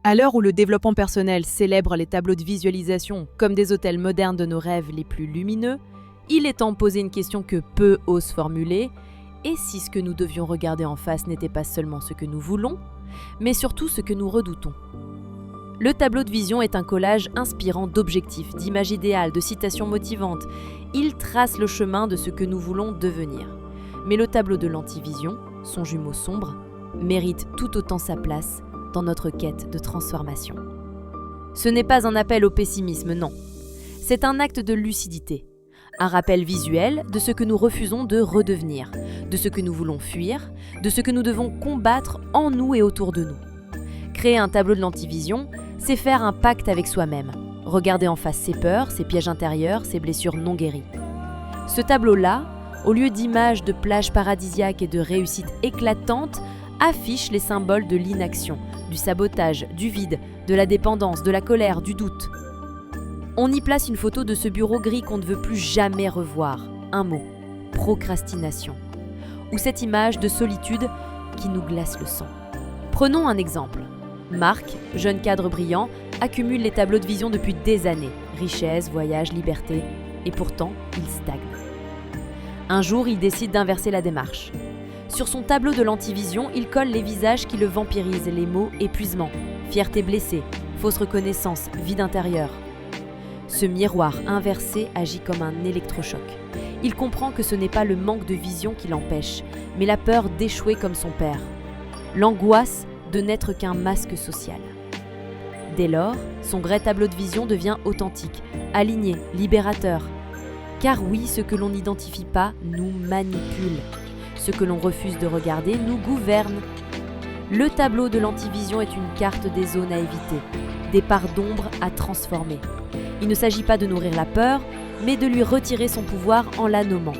À l'heure où le développement personnel célèbre les tableaux de visualisation comme des hôtels modernes de nos rêves les plus lumineux, il est temps de poser une question que peu osent formuler. Et si ce que nous devions regarder en face n'était pas seulement ce que nous voulons, mais surtout ce que nous redoutons? Le tableau de vision est un collage inspirant d'objectifs, d'images idéales, de citations motivantes. Il trace le chemin de ce que nous voulons devenir. Mais le tableau de l'antivision, son jumeau sombre, mérite tout autant sa place dans notre quête de transformation. Ce n'est pas un appel au pessimisme, non. C'est un acte de lucidité. Un rappel visuel de ce que nous refusons de redevenir, de ce que nous voulons fuir, de ce que nous devons combattre en nous et autour de nous. Créer un tableau de l'antivision, c'est faire un pacte avec soi-même, regarder en face ses peurs, ses pièges intérieurs, ses blessures non guéries. Ce tableau-là, au lieu d'images de plages paradisiaques et de réussites éclatantes, affiche les symboles de l'inaction, du sabotage, du vide, de la dépendance, de la colère, du doute. On y place une photo de ce bureau gris qu'on ne veut plus jamais revoir. Un mot, procrastination. Ou cette image de solitude qui nous glace le sang. Prenons un exemple. Marc, jeune cadre brillant, accumule les tableaux de vision depuis des années. Richesse, voyage, liberté. Et pourtant, il stagne. Un jour, il décide d'inverser la démarche. Sur son tableau de l'antivision, il colle les visages qui le vampirisent, les mots épuisement, fierté blessée, fausse reconnaissance, vide intérieur. Ce miroir inversé agit comme un électrochoc. Il comprend que ce n'est pas le manque de vision qui l'empêche, mais la peur d'échouer comme son père. L'angoisse de n'être qu'un masque social. Dès lors, son vrai tableau de vision devient authentique, aligné, libérateur. Car oui, ce que l'on n'identifie pas nous manipule. Ce que l'on refuse de regarder nous gouverne. Le tableau de l'antivision est une carte des zones à éviter, des parts d'ombre à transformer. Il ne s'agit pas de nourrir la peur, mais de lui retirer son pouvoir en la nommant.